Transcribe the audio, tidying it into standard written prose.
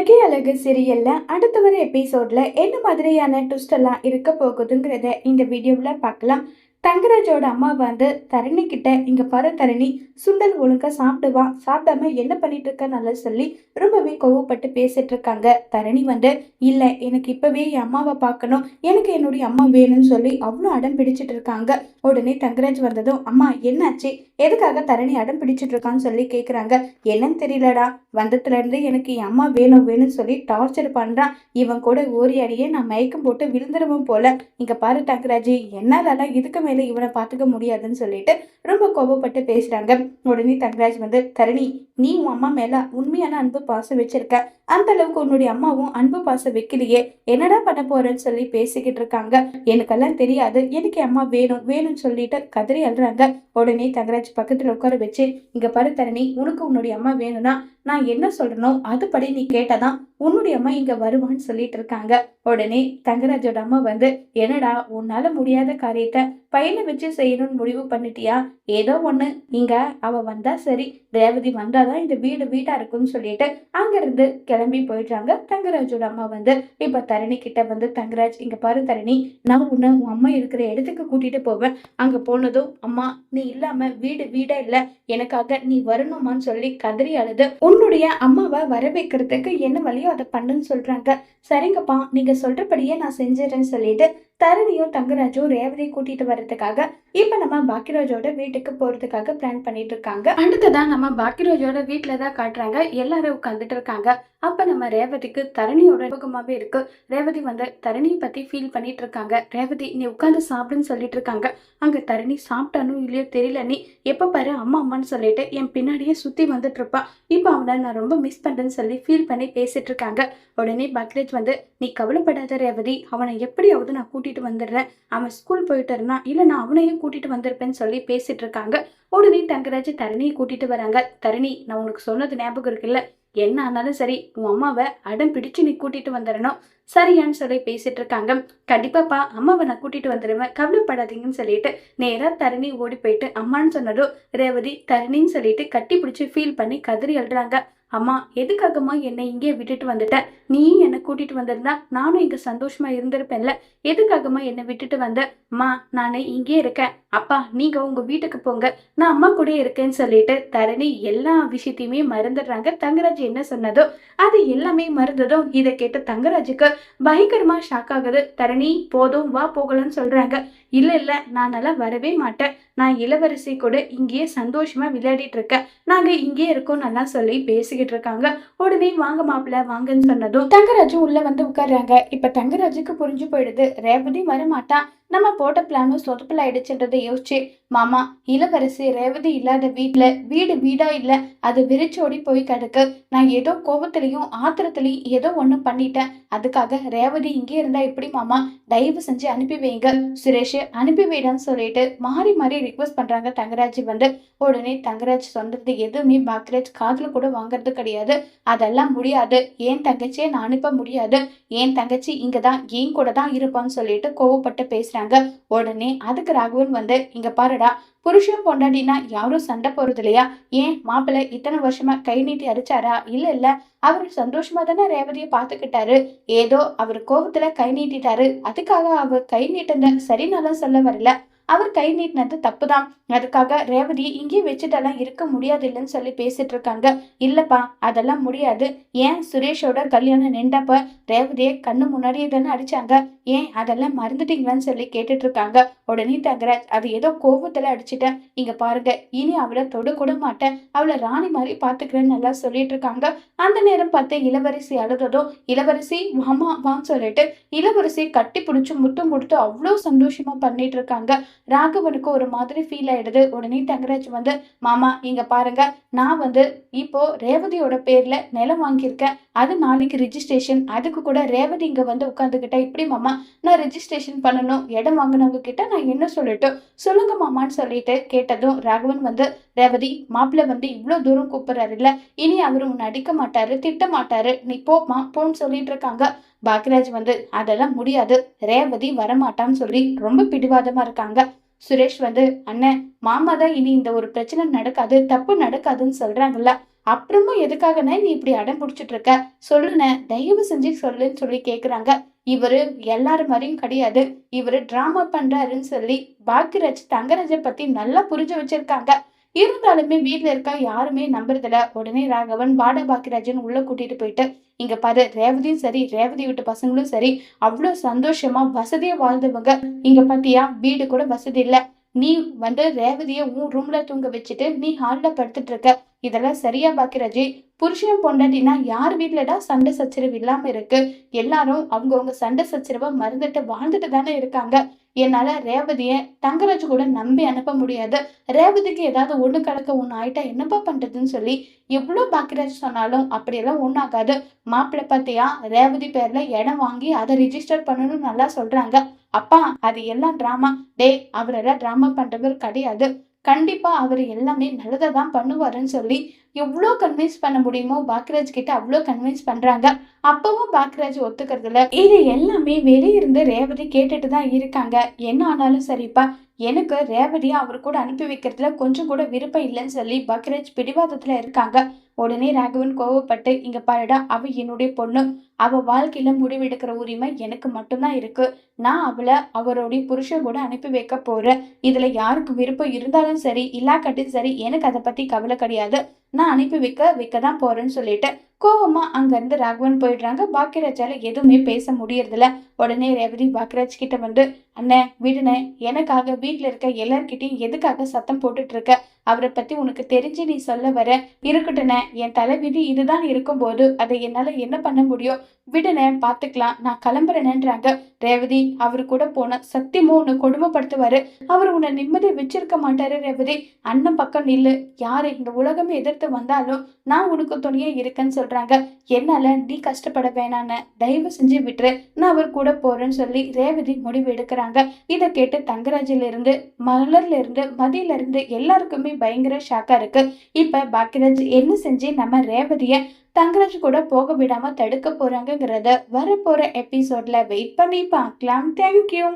அழகே அழகு சீரியல்ல அடுத்த வர எபிசோட்ல என்ன மாதிரியான ட்விஸ்ட் எல்லாம் இருக்க போகுதுங்கிறத இந்த வீடியோல பார்க்கலாம். தங்கராஜோட அம்மா வந்து தரணி கிட்ட, இங்க பாரு தரணி, சுண்டல் ஒழுங்கா சாப்பிடுவா, சாப்பிடாம என்ன பண்ணிட்டு இருக்க நல்லா சொல்லி ரொம்பவே கோவப்பட்டு பேசிட்டு இருக்காங்க. தரணி வந்து, இல்ல எனக்கு இப்பவே என் அம்மாவை பார்க்கணும், எனக்கு என்னுடைய அம்மா வேணும்னு சொல்லி அவ்வளோ அடம் பிடிச்சிட்டு இருக்காங்க. உடனே தங்கராஜ் வந்ததும், அம்மா என்னாச்சு, எதுக்காக தரணி அடம் பிடிச்சிட்டு இருக்கான்னு சொல்லி கேக்குறாங்க. என்னன்னு தெரியலடா, வந்ததுல இருந்து எனக்கு என் அம்மா வேணும் வேணும்னு சொல்லி டார்ச்சர் பண்றான். இவன் கூட ஓரி அடியே நான் மயக்கம் போட்டு விழுந்துருவும் போல. இங்க பாரு தங்கராஜ், என்னால இதுக்கு மேல இவனை பாத்துக்க முடியாதுன்னு சொல்லிட்டு ரொம்ப கோபப்பட்டு பேசுறாங்க. உடனே தங்கராஜ் வந்து, தரணி, நீ உன் அம்மா மேல உண்மையான அன்பு பாசம் வச்சிருக்க, அந்த அளவுக்கு உன்னுடைய அம்மாவும் அன்பு பாசம் வைக்கலையே, என்னடா பண்ண போறேன்னு சொல்லி பேசிக்கிட்டு இருக்காங்க. எனக்கெல்லாம் தெரியாது, எனக்கு அம்மா வேணும் வேணும்னு சொல்லிட்டு கதறி அழுறாங்க. உடனே தங்கராஜ் பக்கத்துல உட்கார வச்சு, இங்க பாரு தரணி, உனக்கு உன்னுடைய அம்மா வேணும்னா நான் என்ன சொல்றனோ அதுபடி நீ கேட்டாதான் உன்னுடைய அம்மா இங்க வருவான்னு சொல்லிட்டு இருக்காங்க. உடனே தங்கராஜோட அம்மா வந்து, என்னடா உன்னால முடியாத காரியத்தை பையனை வச்சு செய்யணும்னு முடிவு பண்ணிட்டியா, ஏதோ ஒண்ணு, இங்க அவ வந்தா சரி, ரேவதி வந்தாதான் இந்த வீடு வீடா இருக்கும்னு சொல்லிட்டு அங்கிருந்து கிளம்பி போயிடுறாங்க. தங்கராஜோட அம்மா வந்து இப்ப தரணி கிட்ட வந்து, தங்கராஜ், இங்க பாரு தரணி, நான் உன்னை உன் அம்மா இருக்கிற இடத்துக்கு கூட்டிட்டு போவேன். அங்க போனதும், அம்மா நீ இல்லாம வீடு வீடா இல்ல, எனக்காக நீ வரணுமான்னு சொல்லி கதறி அழுது உன்னுடைய அம்மாவை வர வைக்கிறதுக்கு என்ன வழியோ அதை பண்ணுன்னு சொல்றாங்க. சரிங்கப்பா, நீங்க சொல்றபடியே நான் செஞ்சிடறேன்னு சொல்லிட்டு தரணியும் தங்கராஜும் ரேவதியை கூட்டிட்டு வர்றதுக்காக இப்ப நம்ம பாக்கியராஜோட வீட்டுக்கு போறதுக்காக பிளான் பண்ணிட்டு இருக்காங்க. அடுத்ததான் நம்ம பாக்கியராஜோட வீட்டுலதான் காட்டுறாங்க. எல்லாரும் உட்காந்துட்டு இருக்காங்க. அப்ப நம்ம ரேவதிக்கு தரணியோட முகமாவே இருக்கு. ரேவதி வந்து தரணியை பத்தி ஃபீல் பண்ணிட்டு இருக்காங்க. ரேவதி, நீ உட்காந்து சாப்பிடுன்னு சொல்லிட்டு இருக்காங்க. அங்க தரணி சாப்பிட்டானும் இல்லையோ தெரியல, நீ எப்ப பாரு அம்மா அம்மான்னு சொல்லிட்டு என் பின்னாடியே சுத்தி வந்துட்டு இருப்பா. இப்ப அவனை நான் ரொம்ப மிஸ் பண்றேன்னு சொல்லி ஃபீல் பண்ணி பேசிட்டு இருக்காங்க. உடனே பாக்கியராஜ் வந்து, நீ கவலைப்படாத ரேவதி, அவனை எப்படியாவது நான் கூட்டிட்டு வந்துடுறேன். அவன் ஸ்கூல் போயிட்டு இருந்தான், இல்ல நான் அவனையும் கூட்டிட்டு வந்திருப்பேன்னு சொல்லி பேசிட்டு இருக்காங்க. உடனே தங்கராஜ் தரணியை கூட்டிட்டு வராங்க. தரணி, நான் உனக்கு சொன்னது ஞாபகம் இருக்குல்ல, என்ன ஆனாலும் சரி உன் அம்மாவை அடம் பிடிச்சு நீ கூட்டிட்டு வந்துடணும், சரியான்னு சொல்லி பேசிட்டு இருக்காங்க. கண்டிப்பாப்பா, அம்மாவை நான் கூட்டிட்டு வந்துடுவேன், கவலைப்படாதீங்கன்னு சொல்லிட்டு நேரா தரணி ஓடி போயிட்டு அம்மான்னு சொன்னதும் ரேவதி தரணின்னு சொல்லிட்டு கட்டி பிடிச்சி ஃபீல் பண்ணி கதறி அழுறாங்க. அம்மா, எதுக்காகம்மா என்னை இங்கே விட்டுட்டு வந்துட்ட, நீ என்னை கூட்டிட்டு வந்திருந்தா நானும் இங்க சந்தோஷமா இருந்திருப்பேன்ல, எதுக்காகம்மா என்னை விட்டுட்டு வந்த? அம்மா, நானே இங்கே இருக்கேன், அப்பா நீங்க உங்க வீட்டுக்கு போங்க, நான் அம்மா கூட இருக்கேன்னு சொல்லிட்டு தரணி எல்லா விஷயத்தையுமே மறந்துடுறாங்க. தங்கராஜ் என்ன சொன்னதோ அது எல்லாமே மறந்ததும் இதை கேட்ட தங்கராஜுக்கு பயங்கரமா ஷாக் ஆகுது. தரணி, போதும் வா போகலன்னு சொல்றாங்க. இல்ல இல்ல, நான் நல்லா வரவே மாட்டேன், நான் இளவரசி கூட இங்கேயே சந்தோஷமா விளையாடிட்டு இருக்கேன், நாங்க இங்கே இருக்கோம் நல்லா சொல்லி பேசிக்கிட்டு இருக்காங்க. உடனே வாங்க மாப்பிள்ள வாங்கன்னு சொன்னதும் தங்கராஜும் உள்ள வந்து உட்கார்றாங்க. இப்ப தங்கராஜுக்கு புரிஞ்சு போயிடுது, ரேவதி வரமாட்டான், நம்ம போட்ட பிளானும் சொதப்பல் ஆயிடுச்சுன்றதை யோசிச்சு, மாமா, இளவரசி ரேவதி இல்லாத வீட்டுல வீடு வீடா இல்ல, அது விரிச்சோடி போய் கிடக்கு, நான் ஏதோ கோபத்திலையும் ஆத்திரத்திலையும் ஏதோ ஒண்ணு பண்ணிட்டேன், அதுக்காக ரேவதி இங்கே இருந்தா எப்படி மாமா, தயவு செஞ்சு அனுப்பி வைங்க, சுரேஷ் அனுப்பி வைடான்னு சொல்லிட்டு மாறி மாறி ரிக்வஸ்ட் பண்றாங்க தங்கராஜ் வந்து. உடனே தங்கராஜ் சொன்னது எதுவுமே பாக்கியராஜ் காதுல கூட வாங்கறது கிடையாது. அதெல்லாம் முடியாது, ஏன் தங்கச்சியை நான் அனுப்ப முடியாது, ஏன் தங்கச்சி இங்கதான் என் கூட தான் இருப்பான்னு சொல்லிட்டு கோவப்பட்டு பேசுறாங்க. உடனே அதுக்கு ராகவன் வந்து, இங்க பாருடா, புருஷன் பொண்டாட்டினா யாரும் சண்டை போறது இல்லையா, ஏன் மாப்பிள்ளை இத்தனை வருஷமா கை நீட்டி அடிச்சாரா, இல்ல இல்ல அவரு சந்தோஷமா தானே ரேவதியை பாத்துக்கிட்டாரு, ஏதோ அவர் கோபத்துல கை நீட்டிட்டாரு, அதுக்காக அவர் கை நீட்டத சரி நல்லா சொல்ல வரல, அவர் கை நீட்டினது தப்புதான், அதுக்காக ரேவதியை இங்கே வச்சுட்டெல்லாம் இருக்க முடியாது இல்லைன்னு சொல்லி பேசிட்டு இருக்காங்க. இல்லப்பா, அதெல்லாம் முடியாது, ஏன் சுரேஷோட கல்யாணம் நின்றப்ப ரேவதியை கண்ணு முன்னாடியே தானே அடிச்சாங்க, ஏன் அதெல்லாம் மறந்துட்டீங்களான்னு சொல்லி கேட்டுட்டு இருக்காங்க. உடனே தங்கராஜ், அது ஏதோ கோபத்துல அடிச்சுட்டேன், இங்க பாருங்க, இனி அவளை தொட கூட மாட்டேன், அவளை ராணி மாதிரி பாத்துக்கிறேன்னு நல்லா சொல்லிட்டு இருக்காங்க. அந்த நேரம் பார்த்து இளவரசி அழுததும், இளவரசி வாமா வான்னு சொல்லிட்டு இளவரசி கட்டி பிடிச்சு முத்தம் கொடுத்து அவ்வளோ சந்தோஷமா பண்ணிட்டு இருக்காங்க. ராகவனுக்கு ஒரு மாதிரி ஃபீல் ஆயிடுது. உடனே தங்கராஜ் வந்து, மாமா இங்க பாருங்க, நான் வந்து இப்போ ரேவதியோட பேர்ல நிலம் வாங்கியிருக்கேன், அது நாளைக்கு ரிஜிஸ்ட்ரேஷன், அதுக்கு கூட ரேவதி இங்க வந்து உட்காந்துக்கிட்டா இப்படி மாமா நான் ரிஜிஸ்ட்ரேஷன் பண்ணணும், இடம் வாங்கினவங்க கிட்ட நான் என்ன சொல்லட்டும், சொல்லுங்க மாமான்னு சொல்லிட்டு கேட்டதும் ராகவன் வந்து, ரேவதி, மாப்பிள்ள வந்து இவ்வளவு தூரம் கூப்பிடுறாரு இல்ல, இனி அவரு உன்னை அடிக்க மாட்டாரு திட்ட மாட்டாரு, நீ போமா போன்னு சொல்லிட்டு இருக்காங்க. பாக்கியராஜ் வந்து, அதெல்லாம் முடியாது, ரேவதி வரமாட்டான்னு சொல்லி ரொம்ப பிடிவாதமா இருக்காங்க. சுரேஷ் வந்து, அண்ணன் மாமா தான் இனி இந்த ஒரு பிரச்சனை நடக்காது தப்பு நடக்காதுன்னு சொல்றாங்கல்ல, அப்புறமும் எதுக்காகண்ணே நீ இப்படி அடம் பிடிச்சிட்டு இருக்க? சொல்லுண்ணே, தயவு செஞ்சு சொல்லுன்னு சொல்லி கேக்குறாங்க. இவரு எல்லார் மாரியும் கிடையாது. இவரு டிராமா பண்றாருன்னு சொல்லி பாக்யராஜ் தங்கராஜ பத்தி நல்லா புரிஞ்சு வச்சிருக்காங்க. இருந்தாலுமே வீட்ல இருக்க யாருமே நம்புறதில்ல. உடனே ராகவன் வாடா பாக்யராஜ்ன்னு உள்ள கூட்டிட்டு போயிட்டு, இங்க பாரு ரேவதியும் சரி, ரேவதி வீட்டு பசங்களும் சரி, அவ்ளோ சந்தோஷமா வசதியா வாழ்ந்தவங்க. இங்க பாத்தியா வீடு கூட வசதி இல்ல. நீ ரேவதிய உன் ரூம்ல தூங்க வச்சுட்டு, நீ ஹால்ல படுத்துட்டு இருக்க. இதெல்லாம் சரியா பாக்யராஜ்? புருஷன் பொண்டாட்டினா யார் வீட்லடா சண்டை சச்சரவு இல்லாம இருக்கு? எல்லாரும் அவங்கவங்க சண்டை சச்சரவ மறந்துட்டு வாழ்ந்துட்டு தானே இருக்காங்க. என்னால ரேவதிய தங்கராஜ் கூட நம்பி அனுப்ப முடியாது. ரேவதிக்கு ஏதாவது ஒண்ணு கலக்க ஒண்ணு ஆயிட்டா என்னப்பா பண்றதுன்னு சொல்லி எவ்ளோ பாக்யராஜ் சொன்னாலும் அப்படியெல்லாம் ஒண்ணும் ஆகாது. மாப்பிள்ளை பாத்தியா ரேவதி பேர்ல இடம் வாங்கி அதை ரிஜிஸ்டர் பண்ணணும்னு நல்லா சொல்றாங்க. அப்பா அது எல்லாம் டிராமா. டேய் அவரெல்லாம் டிராமா பண்றவர் கிடையாது. கண்டிப்பா அவரு எல்லாமே நல்லதா தான் பண்ணுவாருன்னு சொல்லி எவ்ளோ கன்வின்ஸ் பண்ண முடியுமோ பாக்யராஜ் கிட்ட அவ்ளோ கன்வின்ஸ் பண்றாங்க. அப்பவும் பாக்யராஜ் ஒத்துக்கிறது இல்ல. இது எல்லாமே வெளிய இருந்து ரேவதி கேட்டுட்டு தான் இருக்காங்க. என்ன ஆனாலும் சரிப்பா, எனக்கு ரேவதிய அவர் கூட அனுப்பி வைக்கிறதுல கொஞ்சம் கூட விருப்பம் இல்லைன்னு சொல்லி பாக்யராஜ் பிடிவாதத்துல இருக்காங்க. உடனே ராகவன் கோவப்பட்டு, இங்க பாருடா அவ என்னுடைய பொண்ணு. அவ வாழ்க்கையில முடிவெடுக்கிற உரிமை எனக்கு மட்டும்தான் இருக்கு. நான் அவளை அவருடைய புருஷன் கூட அனுப்பி வைக்க போறேன். இதுல யாருக்கு விருப்பம் இருந்தாலும் சரி இல்லாக்கட்டும் சரி எனக்கு அதை பத்தி கவலை கிடையாது. நான் அனுப்பி வைக்க தான் போறேன்னு சொல்லிட்டு கோவமா அங்க இருந்து ராகவன் போயிடுறாங்க. பாக்யராஜால எதுவுமே பேச முடியறதில்ல. உடனே ரேவதி பாக்யராஜ் கிட்ட வந்து, அண்ணே விடுனே, எனக்காக வீட்டுல இருக்க எல்லார்கிட்டையும் எதுக்காக சத்தம் போட்டுட்டு இருக்க? அவரை பத்தி உனக்கு தெரிஞ்சு நீ சொல்ல வர? இருக்கட்டும்னே, என் தலைவிதி இதுதான் இருக்கும்போது அதை என்னால என்ன பண்ண முடியும்? விடுனே பாத்துக்கலாம், நான் கிளம்புறேனேன்றாங்க. ரேவதி அவரு கூட போன சத்தியமோ உன்னை கொடுமைப்படுத்துவாரு. அவர் உன்னை நிம்மதியை வச்சிருக்க மாட்டாரு ரேவதி. அண்ணன் பக்கம் நில்லு. யாரு இந்த உலகமே எதிர்த்து வந்தாலும் நான் உனக்கு துணையா இருக்கேன்னு சொல்றாங்க. என்னால நீ கஷ்டப்பட வேணான்னு தயவு செஞ்சு விட்டுரு. நான் அவர் கூட போறேன்னு சொல்லி ரேவதி முடிவு எடுக்கிறாங்க. இதை கேட்டு தங்கராஜில இருந்து மலர்ல இருந்து மதியில இருந்து எல்லாருக்குமே பயங்கர ஷாக்கா இருக்கு. இப்ப பாக்யராஜ் என்ன செஞ்சு நம்ம ரேவதிய தங்கராஜ் கூட போக விடாம தடுக்க போறாங்கங்கிறத வரப்போற எபிசோட்ல வெயிட் பண்ணி பார்க்கலாம். தேங்க்யூ.